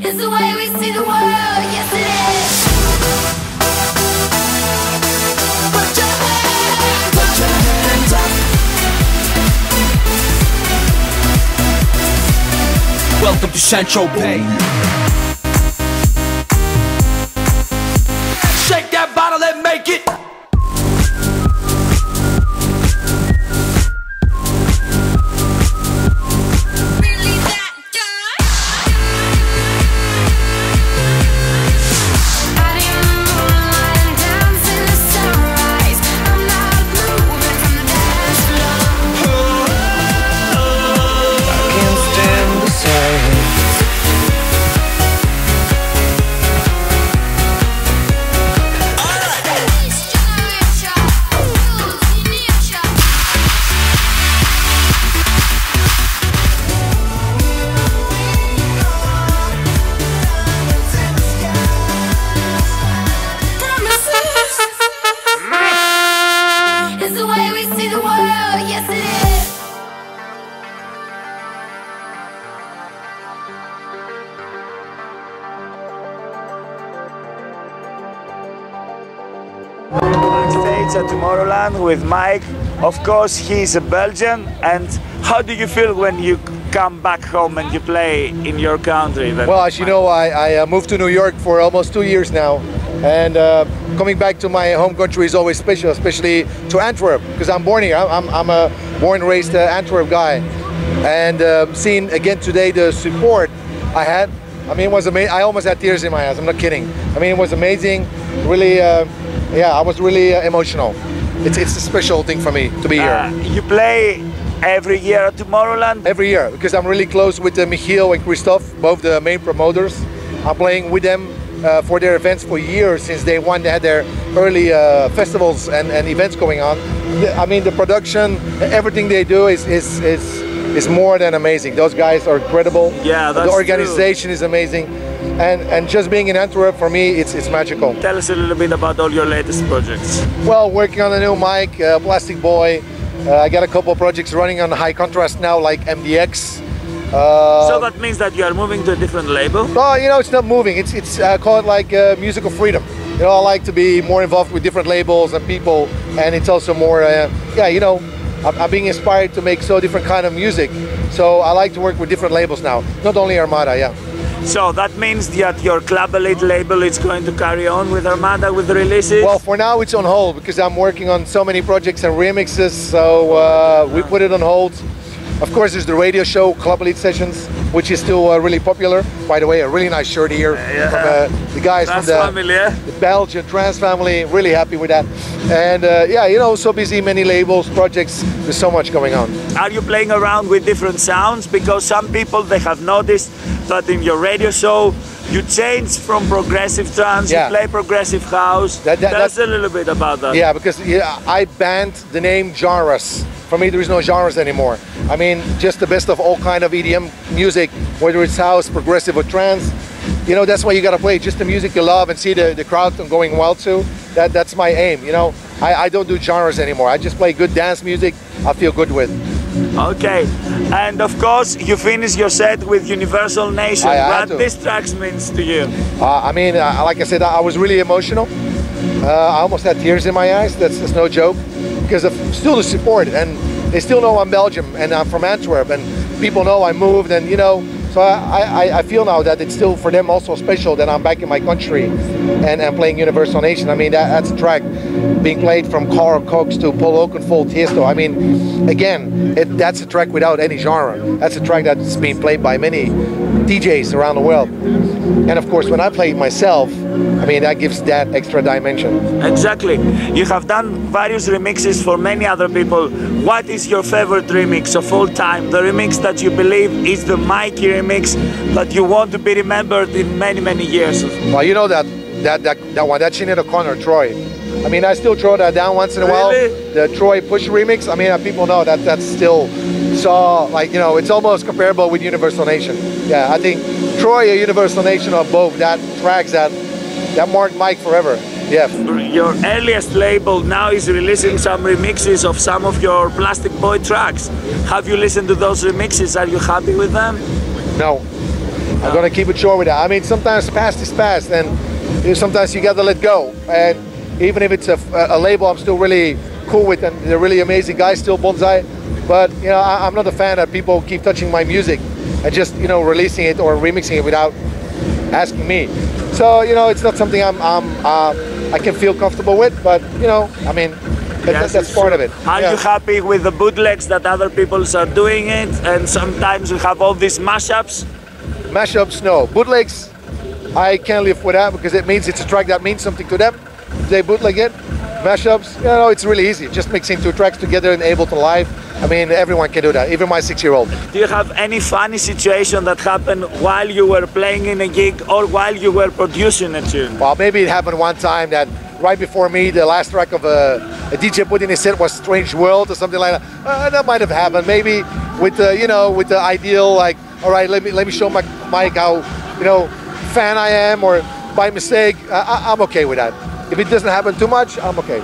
It's the way we see the world, yes it is. Put your hands up. Welcome to Central Bay. Shake that bottle and make it. Backstage at Tomorrowland with M.I.K.E. Of course, he's a Belgian. And how do you feel when you come back home and you play in your country? Well, as you know, I moved to New York for almost 2 years now. And coming back to my home country is always special, especially to Antwerp, because I'm born here. I'm a born and raised Antwerp guy. And seeing again today the support I had, I mean, it was amazing. I almost had tears in my eyes, I'm not kidding. I mean, it was amazing, really, yeah, I was really emotional. It's a special thing for me to be here. You play every year at Tomorrowland? Every year, because I'm really close with M.I.K.E and Christophe, both the main promoters. I'm playing with them for their events for years, since day one. They had their early festivals and events going on. I mean, the production, everything they do is more than amazing. Those guys are incredible. Yeah, that's the organization true. Is amazing. And just being in Antwerp, for me, it's magical. Tell us a little bit about all your latest projects. Well, working on a new mic, Plastic Boy. I got a couple of projects running on high contrast now, like MDX. So that means that you are moving to a different label? Oh, you know, it's not moving. It's called like musical freedom. You know, I like to be more involved with different labels and people, and it's also more, yeah, you know, I'm being inspired to make so different kind of music. So I like to work with different labels now, not only Armada, yeah. So that means that your Club Elite label is going to carry on with Armada, with the releases? Well, for now it's on hold, because I'm working on so many projects and remixes, so we put it on hold. Of course, there's the radio show, Club Elite Sessions, which is still really popular. By the way, a really nice shirt here from the guys Trans from the Belgian Trans Family. Really happy with that. And yeah, you know, so busy, many labels, projects. There's so much going on. Are you playing around with different sounds? Because some people, they have noticed that in your radio show, you change from progressive trance, you play progressive house. Tell us a little bit about that. Yeah, because I banned the name genres. For me, there is no genres anymore. I mean, just the best of all kind of EDM music, whether it's house, progressive or trance. You know, that's why you gotta play just the music you love and see the crowd going wild to. That's my aim, you know. I don't do genres anymore. I just play good dance music I feel good with. Okay, and of course you finish your set with Universal Nation. What this track means to you? I mean, like I said, I was really emotional. I almost had tears in my eyes. That's no joke, because of still the support, and they still know I'm Belgium and I'm from Antwerp, and people know I moved, and you know, so I feel now that it's still for them also special that I'm back in my country and playing Universal Nation. I mean, that's a track being played from Carl Cox to Paul Oakenfold, Tiesto. I mean, again, that's a track without any genre. That's a track that's being played by many DJs around the world. And of course, when I play it myself, I mean, that gives that extra dimension. Exactly. You have done various remixes for many other people. What is your favorite remix of all time? The remix that you believe is the M.I.K.E remix that you want to be remembered in many, many years? Well, you know that one, that Sinead O'Connor, Troy. I mean, I still throw that down once in a while. The Troy Push remix. I mean, people know that that's still so, like, you know, it's almost comparable with Universal Nation. Yeah, I think Troy and Universal Nation are both that tracks that marked M.I.K.E forever. Yeah. Your earliest label now is releasing some remixes of some of your Plastic Boy tracks. Have you listened to those remixes? Are you happy with them? No. I'm gonna keep it short with that. I mean, sometimes past is past, and sometimes you gotta let go. And even if it's a label I'm still really cool with, and they're really amazing guys, still Bonsai. But you know, I'm not a fan that people keep touching my music and just, you know, releasing it or remixing it without asking me. So you know, it's not something I can feel comfortable with. But you know, I mean, that's part of it. Are you happy with the bootlegs that other people are doing it? And sometimes we have all these mashups. Mashups, no. Bootlegs, I can't live with that because it means it's a track that means something to them. They bootleg it. Mashups, you know, it's really easy. Just mixing two tracks together and Ableton Live. I mean, everyone can do that, even my 6-year-old. Do you have any funny situation that happened while you were playing in a gig or while you were producing a tune? Well, maybe it happened one time that right before me, the last track of a DJ put in his set was Strange World or something like that. That might have happened. Maybe with the, you know, with the ideal, like, all right, let me show Mike how, you know, fan I am, or by mistake. I'm okay with that. If it doesn't happen too much, I'm okay.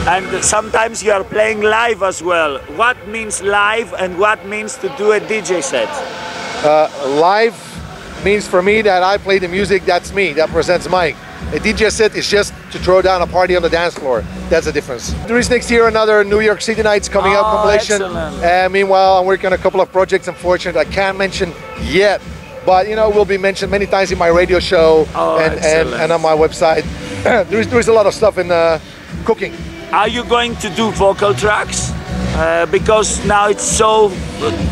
And sometimes you are playing live as well. What means live and what means to do a DJ set? Live means for me that I play the music that's me, that presents M.I.K.E. A DJ set is just to throw down a party on the dance floor. That's the difference. There is next year another New York City Nights coming up compilation. And meanwhile, I'm working on a couple of projects, unfortunately, I can't mention yet. But you know, will be mentioned many times in my radio show and on my website. There's a lot of stuff in cooking. Are you going to do vocal tracks? Because now it's so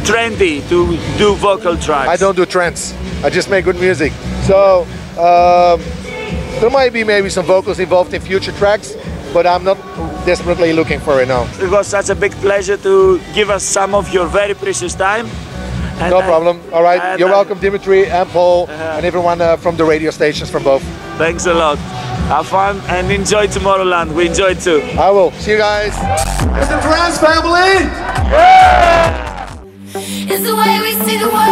trendy to do vocal tracks. I don't do trends. I just make good music. So there might be maybe some vocals involved in future tracks, but I'm not desperately looking for it now. It was such a big pleasure to give us some of your very precious time. And no problem. All right. You're welcome, Dimitri and Paul, and everyone from the radio stations from both. Thanks a lot. Have fun and enjoy Tomorrowland. We enjoyed too. I will. See you guys. It's the Trans family! It's the way we see the world.